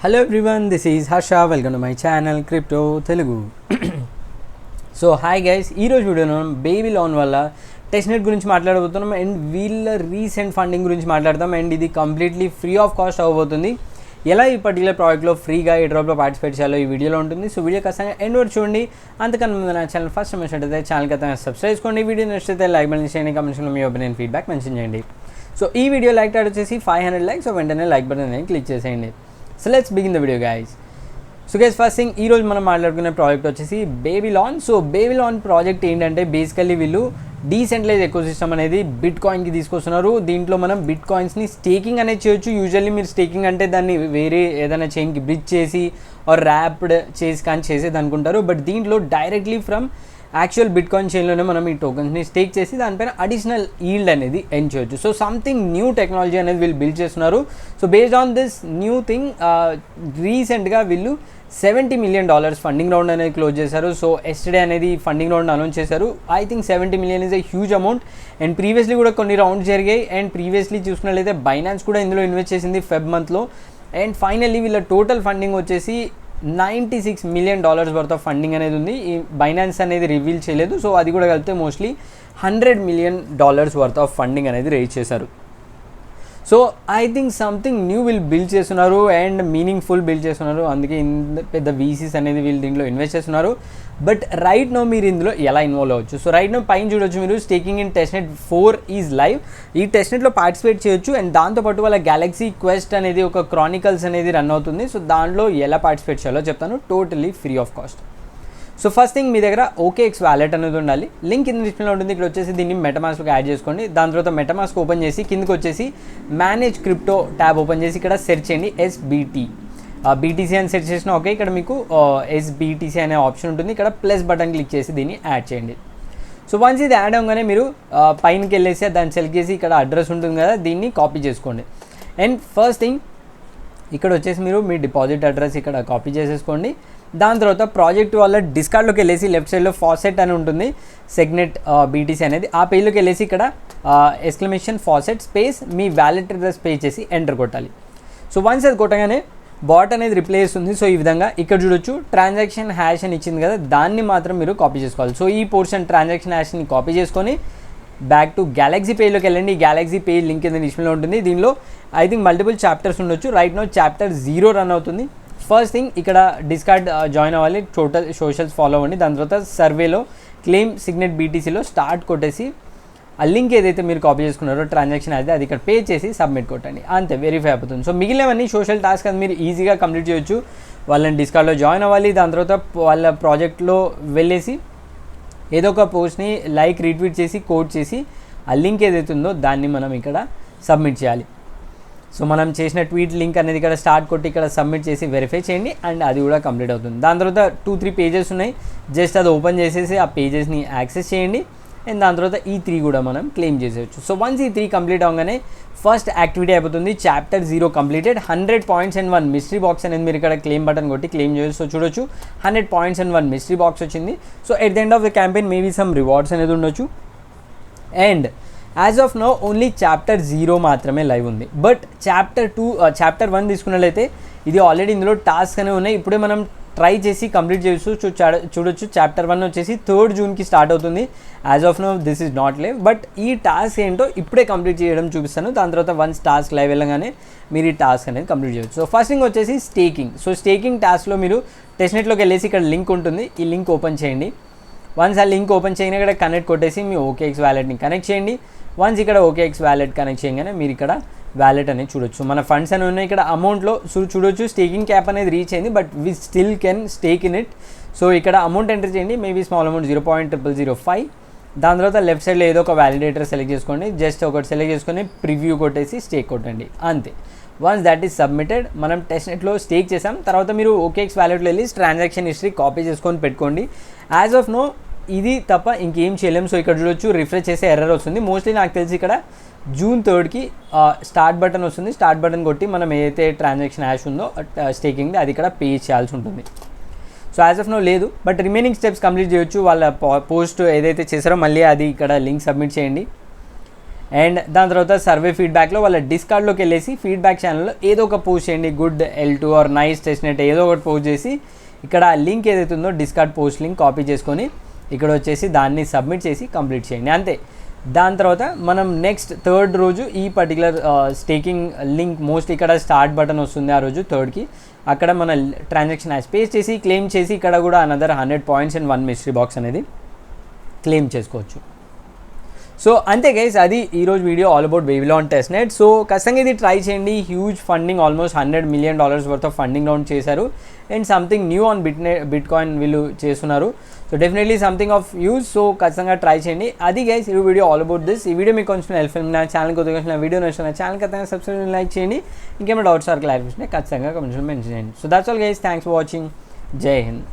Hello everyone, this is Harsha. Welcome to my channel Crypto Telugu. So hi guys, ఈరోజు వీడియోలో బేబీలాన్ వల్ల testnet గురించి మాట్లాడబోతున్నాం అండ్ వీళ్ళ రీసెంట్ ఫండింగ్ గురించి మాట్లాడతాం. అండ్ ఇది కంప్లీట్లీ ఫ్రీ ఆఫ్ కాస్ట్ అవ్వబోతుంది. ఎలా ఈ పర్టికులర్ ప్రాజెక్ట్లో ఫ్రీగా ఈ డ్రాప్లో పార్టిసిపేట్ చేయాలో ఈ వీడియోలో ఉంటుంది. సో వీడియో ఖచ్చితంగా ఎండ్ వరకు చూడండి. అంతకన్నా ముందు నా ఛానల్ ఫస్ట్ టైం వచ్చినట్టయితే ఛానల్ ఖచ్చితంగా సబ్స్క్రైబ్ చేసుకోండి. వీడియో నచ్చితే లైక్ బటన్ చేయండి, కమెంట్స్లో మీ ఒపీనియన్ ఫీడ్బ్యాక్ మెన్షన్ చేయండి. సో ఈ వీడియో లైక్ టాట్ వచ్చేసి 500 likes. సో వెంటనే లైక్ బటన్ అనేది క్లిక్ చేసేయండి. So let's begin the video guys. So guys, first thing ఈరోజు మనం మాట్లాడుకునే ప్రాజెక్ట్ వచ్చేసి బేబీలాన్. సో బేబీలాన్ ప్రాజెక్ట్ ఏంటంటే బేసికల్లీ వీళ్ళు డీసెంట్రలైజ్ ఎకోసిస్టమ్ అనేది బిట్ కాయిన్కి తీసుకొస్తున్నారు. దీంట్లో మనం బిట్ కాయిన్స్ని స్టేకింగ్ అనేది చేయొచ్చు. యూజువల్లీ మీరు స్టేకింగ్ అంటే దాన్ని వేరే ఏదైనా చైన్కి బ్రిడ్జ్ చేసి ఆర్ ర్యాప్డ్ చేసి కానీ చేసేది అనుకుంటారు. బట్ దీంట్లో directly from actual bitcoin చైన్లోనే మనం ఈ టోకన్స్ని స్టేక్ చేసి దానిపైన అడిషనల్ ఈల్డ్ అనేది ఎర్న్ చేయొచ్చు. సో సంథింగ్ న్యూ టెక్నాలజీ అనేది వీళ్ళు బిల్డ్ చేస్తున్నారు. So based on this new thing రీసెంట్గా వీళ్ళు $70 million ఫండింగ్ రౌండ్ అనేది క్లోజ్ చేశారు. సో ఎస్టర్డే అనేది ఫండింగ్ రౌండ్ అనౌన్స్ చేశారు. I think $70 million is a huge amount. And previously కూడా కొన్ని రౌండ్స్ జరిగాయి. అండ్ ప్రీవియస్లీ చూసుకున్నట్లయితే బైనాన్స్ కూడా ఇందులో ఇన్వెస్ట్ చేసింది ఫెబ్ మంత్లో. అండ్ ఫైనల్లీ వీళ్ళ టోటల్ ఫండింగ్ వచ్చేసి $96 million వర్త్ ఆఫ్ ఫండింగ్ అనేది ఉంది. ఈ బైనాన్స్ అనేది రివీల్ చేయలేదు. సో అది కూడా కలిపితే mostly $100 million worth of funding అనేది రేజ్ చేశారు. So I think something new వీళ్ళు బిల్డ్ చేస్తున్నారు అండ్ మీనింగ్ఫుల్ బిల్డ్ చేస్తున్నారు. అందుకే పెద్ద వీసీస్ అనేది వీళ్ళు దీంట్లో ఇన్వెస్ట్ చేస్తున్నారు. బట్ రైట్ నో మీరు ఇందులో ఎలా ఇన్వాల్వ్ అవ్వచ్చు? సో రైట్ నో పైన చూడొచ్చు మీరు, staking in testnet 4 is live. ఈ టెస్ట్నెట్లో పార్టిసిపేట్ చేయొచ్చు. అండ్ దాంతోపాటు వాళ్ళ గ్యాలక్సీ క్వెస్ట్ అనేది ఒక క్రానికల్స్ అనేది రన్ అవుతుంది. సో దాంట్లో ఎలా పార్టిసిపేట్ చేయాలో చెప్తాను, totally free of cost. So first thing మీ దగ్గర OKX వ్యాలెట్ అనేది ఉండాలి. లింక్ కింద డిస్ప్లేలో ఉంటుంది. ఇక్కడ వచ్చేసి దీన్ని మెటమాస్క్లోకి యాడ్ చేసుకోండి. దాని తర్వాత మెటమాస్క్ ఓపెన్ చేసి కిందకి వచ్చేసి మేనేజ్ క్రిప్టో ట్యాబ్ ఓపెన్ చేసి ఇక్కడ సెర్చ్ చేయండి SBT. BTC అని సెర్చ్ చేసినా ఓకే, ఇక్కడ మీకు SBTC అనే ఆప్షన్ ఉంటుంది. ఇక్కడ ప్లస్ బటన్ క్లిక్ చేసి దీన్ని యాడ్ చేయండి. సో వన్స్ ఇది యాడ్ అవ్వగానే మీరు పైనకి వెళ్ళేసి దాన్ని సెలెక్ట్ చేసి ఇక్కడ అడ్రస్ ఉంటుంది కదా, దీన్ని కాపీ చేసుకోండి. అండ్ ఫస్ట్ థింగ్ ఇక్కడ వచ్చేసి మీరు మీ డిపాజిట్ అడ్రస్ ఇక్కడ కాపీ చేసేసుకోండి. దాని తర్వాత ప్రాజెక్ట్ వాళ్ళ డిస్కార్డ్లోకి వెళ్ళేసి లెఫ్ట్ సైడ్లో ఫాసెట్ అని ఉంటుంది, సెగ్నెట్ BTC అనేది. ఆ పేజ్లోకి వెళ్ళేసి ఇక్కడ ఎక్స్క్లమేషన్ ఫాసెట్ స్పేస్ మీ వ్యాలెట్ అడ్రస్ పే చేసి ఎంటర్ కొట్టాలి. సో వన్స్ అది కొట్టగానే బాట్ అనేది రిప్లై చేస్తుంది. సో ఈ విధంగా ఇక్కడ చూడొచ్చు ట్రాన్సాక్షన్ హ్యాష్ అని ఇచ్చింది కదా, దాన్ని మాత్రం మీరు కాపీ చేసుకోవాలి. సో ఈ పోర్షన్ ట్రాన్సాక్షన్ హ్యాష్ని కాపీ చేసుకొని బ్యాక్ టు గ్యాలక్సీ పేజ్లోకి వెళ్ళండి. గ్యాలక్సీ పేజ్ లింక్ కింద డిస్ప్లేలో ఉంటుంది. దీనిలో ఐ థింక్ మల్టిపుల్ చాప్టర్స్ ఉండొచ్చు. రైట్ నో చాప్టర్ 0 రన్ అవుతుంది. ఫస్ట్ థింగ్ ఇక్కడ డిస్కార్డ్ జాయిన్ అవ్వాలి, టోటల్ సోషల్స్ ఫాలో అవ్వండి. దాని తర్వాత సర్వేలో క్లెయిమ్ సిగ్నెట్ BTCలో స్టార్ట్ కొట్టేసి ఆ లింక్ ఏదైతే మీరు కాపీ చేసుకున్నారో ట్రాన్సాక్షన్ అయితే అది ఇక్కడ పే చేసి సబ్మిట్ కొట్టండి. అంతే, వెరిఫై అయిపోతుంది. సో మిగిలినవన్నీ సోషల్ టాస్క్ అది మీరు ఈజీగా కంప్లీట్ చేయొచ్చు. వాళ్ళని డిస్కార్డ్లో జాయిన్ అవ్వాలి. దాని తర్వాత వాళ్ళ ప్రాజెక్ట్లో వెళ్ళేసి ఏదో ఒక పోస్ట్ని లైక్ రీట్వీట్ చేసి కోడ్ చేసి ఆ లింక్ ఏదైతే ఉందో దాన్ని మనం ఇక్కడ సబ్మిట్ చేయాలి. సో మనం చేసిన ట్వీట్ లింక్ అనేది ఇక్కడ స్టార్ట్ కొట్టి ఇక్కడ సబ్మిట్ చేసి వెరిఫై చేయండి అండ్ అది కూడా కంప్లీట్ అవుతుంది. దాని తర్వాత 2-3 పేజెస్ ఉన్నాయి, జస్ట్ అది ఓపెన్ చేసేసి ఆ పేజెస్ని యాక్సెస్ చేయండి. అండ్ దాని తర్వాత ఈ 3 కూడా మనం క్లెయిమ్ చేసేయచ్చు. సో వన్స్ ఈ 3 కంప్లీట్ అవ్వగానే ఫస్ట్ యాక్టివిటీ అయిపోతుంది. Chapter 0 completed. 100 points and 1 mystery box అనేది మీరు ఇక్కడ క్లెయిమ్ బటన్ కొట్టి క్లెయిమ్ చేయొచ్చు. సో చూడొచ్చు 100 points and 1 మిస్టరీ బాక్స్ వచ్చింది. So at the end of the campaign maybe some rewards అనేది ఉండొచ్చు. And as of now only chapter 0 మాత్రమే లైవ్ ఉంది. బట్ చాప్టర్ 1 తీసుకున్నట్లయితే ఇది ఆల్రెడీ ఇందులో టాస్క్ అనేవి ఉన్నాయి. ఇప్పుడే మనం ట్రై చేసి కంప్లీట్ చేయొచ్చు. చూడొచ్చు చాప్టర్ 1 వచ్చేసి 3rd June స్టార్ట్ అవుతుంది. As of now this is not live. But ఈ టాస్క్ ఏంటో ఇప్పుడే కంప్లీట్ చేయడం చూపిస్తాను. దాని తర్వాత వన్స్ టాస్క్ లైవ్ వెళ్ళగానే మీరు ఈ టాస్క్ అనేది కంప్లీట్ చేయొచ్చు. సో ఫస్ట్ థింగ్ వచ్చేసి స్టేకింగ్. సో స్టేకింగ్ టాస్క్లో మీరు టెస్ట్నెట్లోకి వెళ్ళేసి ఇక్కడ లింక్ ఉంటుంది, ఈ లింక్ ఓపెన్ చేయండి. వన్స్ ఆ లింక్ ఓపెన్ చేయగానే ఇక్కడ కనెక్ట్ కొట్టేసి మీ OKX వ్యాలెట్ని కనెక్ట్ చేయండి. వన్స్ ఇక్కడ OKX వ్యాలెట్ కనెక్ట్ చేయగానే మీరు ఇక్కడ వ్యాలెట్ అనేది చూడొచ్చు. మన ఫండ్స్ అనేవి ఉన్నాయి ఇక్కడ అమౌంట్లో. చూడొచ్చు స్టేకింగ్ క్యాప్ అనేది రీచ్ అయింది, but we still can stake in it. So ఇక్కడ అమౌంట్ ఎంటర్ చేయండి, మేబీ స్మాల్ అమౌంట్ 0.0005. దాని తర్వాత లెఫ్ట్ సైడ్లో ఏదో ఒక వ్యాలిడేటర్ సెలెక్ట్ చేసుకోండి. జస్ట్ ఒకటి సెలెక్ట్ చేసుకొని ప్రివ్యూ కొట్టేసి స్టేక్ కొట్టండి, అంతే. వన్స్ దట్ ఈస్ సబ్మిటెడ్ మనం టెస్ట్నెట్లో స్టేక్ చేసాం. తర్వాత మీరు OKX వ్యాలెట్లో వెళ్ళి ట్రాన్సాక్షన్ హిస్టరీ కాపీ చేసుకొని పెట్టుకోండి. యాజ్ ఆఫ్ నో ఇది తప్ప ఇంకేం చేయలేము. సో ఇక్కడ చూడొచ్చు రిఫ్రెష్ చేసే ఎర్రర్ వస్తుంది. మోస్ట్లీ నాకు తెలిసి ఇక్కడ June 3rd స్టార్ట్ బటన్ వస్తుంది. స్టార్ట్ బటన్ కొట్టి మనం ఏదైతే ట్రాన్సాక్షన్ హ్యాష్ ఉందో స్టేకింగ్ అది ఇక్కడ పే చేయాల్సి ఉంటుంది. సో యాజ్ ఆఫ్ నో లేదు, బట్ రిమైనింగ్ స్టెప్స్ కంప్లీట్ చేయొచ్చు. వాళ్ళ పోస్ట్ ఏదైతే చేశారో మళ్ళీ అది ఇక్కడ లింక్ సబ్మిట్ చేయండి. అండ్ దాని తర్వాత సర్వే ఫీడ్బ్యాక్లో వాళ్ళ డిస్కార్డ్లోకి వెళ్ళేసి ఫీడ్బ్యాక్ ఛానల్లో ఏదో ఒక పోస్ట్ చేయండి, good, L2 are nice testnet ఏదో ఒకటి పోస్ట్ చేసి ఇక్కడ లింక్ ఏదైతే ఉందో డిస్కార్డ్ పోస్ట్ లింక్ కాపీ చేసుకొని ఇక్కడ వచ్చేసి దాన్ని సబ్మిట్ చేసి కంప్లీట్ చేయండి, అంతే. దాని తర్వాత మనం నెక్స్ట్ థర్డ్ రోజు ఈ పర్టికులర్ స్టేకింగ్ లింక్ మోస్ట్లీ ఇక్కడ స్టార్ట్ బటన్ వస్తుంది ఆ రోజు థర్డ్కి, అక్కడ మన ట్రాన్సాక్షన్ యాజ్ పేస్ట్ చేసి క్లెయిమ్ చేసి ఇక్కడ కూడా another 100 points and 1 mystery box అనేది క్లెయిమ్ చేసుకోవచ్చు. సో అంతే గైస్, అది ఈరోజు video all about Babylon testnet. So ఖచ్చితంగా ఇది ట్రై చేయండి. Huge funding, almost $100 million worth of funding round చేశారు and something new on bitcoin వీళ్ళు చేస్తున్నారు. So definitely something of use. So ఖచ్చితంగా ట్రై చేయండి. అది గైస్ ఈ వీడియో ఆల్ అబౌట్ దిస్. ఈ వీడియో మీకు కొంచెం హెల్ప్ నా ఛానల్ కొద్దిగా వచ్చిన వీడియో నచ్చిన ఛానల్ ఖచ్చితంగా సబ్స్క్రైబ్ లైక్ చేయండి. ఇంకేమైనా డౌట్స్ ఆర్ క్లారిఫికేషన్ ఖచ్చితంగా కమెంట్స్లో మెన్షన్ చేయండి. So that's all guys, thanks for watching. జై హింద్.